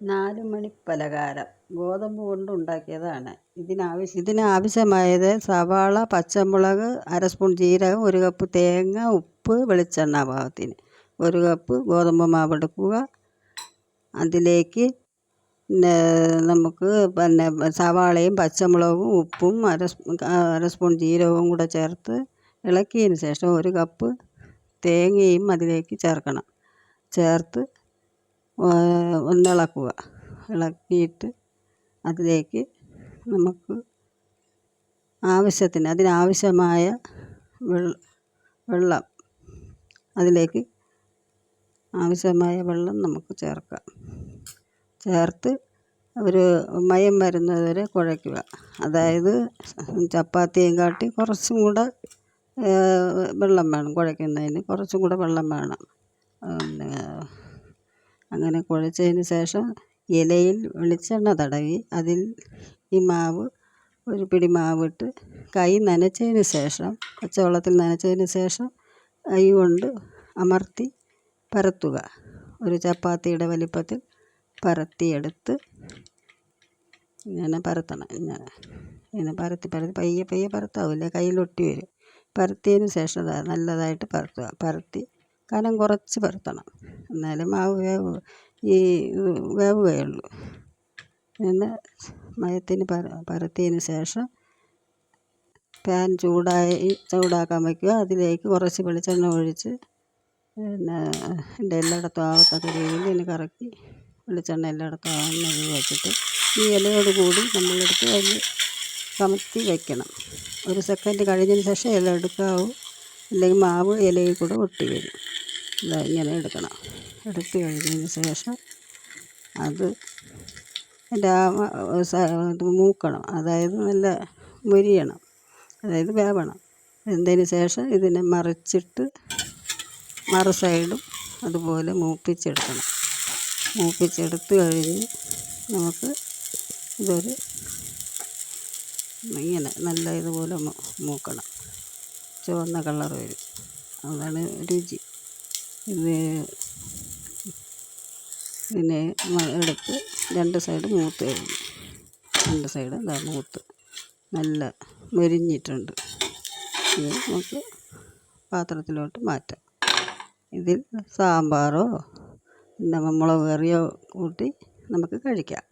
4 മണി പലഹാരം ഗോതമ്പ് കൊണ്ട് ഉണ്ടാക്കിയതാണ്. ഇതിനാവശ്യമായത് സവാള, പച്ചമുളക്, അര സ്പൂൺ ജീരകം, 1 കപ്പ് തേങ്ങ, ഉപ്പ്, വെളിച്ചെണ്ണ പാകത്തിന്. 1 കപ്പ് ഗോതമ്പ് മാവെടുക്കുക. അതിലേക്ക് നമുക്ക് സവാളയും പച്ചമുളകും ഉപ്പും അര സ്പൂൺ ജീരകവും കൂടെ ചേർത്ത് ഇളക്കിയതിന് ശേഷം 1 കപ്പ് തേങ്ങയും അതിലേക്ക് ചേർക്കണം. ചേർത്ത് ഒന്നിളക്കുക. ഇളക്കിയിട്ട് അതിലേക്ക് നമുക്ക് അതിനാവശ്യമായ വെള്ളം അതിലേക്ക് ആവശ്യമായ വെള്ളം നമുക്ക് ചേർക്കാം. ചേർത്ത് ഒരു മയം വരുന്നത് വരെ കുഴയ്ക്കുക. അതായത് ചപ്പാത്തിയും കാട്ടി കുറച്ചും കൂടെ വെള്ളം വേണം. കുഴയ്ക്കുന്നതിന് കുറച്ചും കൂടെ വെള്ളം വേണം. അങ്ങനെ കുഴച്ചതിന് ശേഷം ഇലയിൽ വെളിച്ചെണ്ണ തടവി അതിൽ ഈ മാവ് ഒരു പിടി മാവിട്ട് കൈ നനച്ചതിന് ശേഷം പച്ചവെള്ളത്തിൽ നനച്ചതിന് ശേഷം കൈ കൊണ്ട് അമർത്തി പരത്തുക. ഒരു ചപ്പാത്തിയുടെ വലിപ്പത്തിൽ പരത്തിയെടുത്ത് ഇങ്ങനെ പരത്തണം. ഇങ്ങനെ പരത്തി പയ്യെ പരത്താവില്ല, കയ്യിലൊട്ടി വരും. പരത്തിയതിന് ശേഷം നല്ലതായിട്ട് പരത്തി കനം കുറച്ച് പരത്തണം. എന്നാലും മാവ് വേവുകയുള്ളൂ. പിന്നെ മയത്തിന് പരത്തിയതിന് ശേഷം പാൻ ചൂടാക്കാൻ വയ്ക്കുക. അതിലേക്ക് കുറച്ച് വെളിച്ചെണ്ണ ഒഴിച്ച് എല്ലായിടത്തും ആവത്തക്ക രീതിയിൽ ഇതിന് കറക്കി വെളിച്ചെണ്ണ എല്ലായിടത്തും ആവുന്ന രീതി വെച്ചിട്ട് ഈ ഇലയോട് കൂടി നമ്മളെടുത്ത് അതിൽ കമത്തി വയ്ക്കണം. 1 സെക്കൻഡ് കഴിഞ്ഞതിന് ശേഷം ഇല എടുക്കാവൂ, അല്ലെങ്കിൽ മാവ് ഇലയിൽ കൂടെ ഒട്ടി വരും. ഇങ്ങനെ എടുക്കണം. എടുത്ത് കഴിഞ്ഞതിന് ശേഷം അത് മൂക്കണം. അതായത് നല്ല മൊരിയണം, അതായത് വേവണം. വെന്തതിന് ശേഷം ഇതിനെ മറിച്ചിട്ട് മറു സൈഡും അതുപോലെ മൂപ്പിച്ചെടുക്കണം. മൂപ്പിച്ചെടുത്ത് കഴിഞ്ഞ് നമുക്ക് ഇങ്ങനെ നല്ല ഇതുപോലെ മൂക്കണം. ചുവന്ന കളർ വരും. അതാണ് രുചി. ഇതിനെ എടുത്ത് 2 സൈഡ് മൂത്ത് കഴിഞ്ഞു. 2 സൈഡ് മൂത്ത് നല്ല മൊരിഞ്ഞിട്ടുണ്ട്. ഇത് നമുക്ക് പാത്രത്തിലോട്ട് മാറ്റാം. ഇതിൽ സാമ്പാറോ മുളക് കറിയോ കൂട്ടി നമുക്ക് കഴിക്കാം.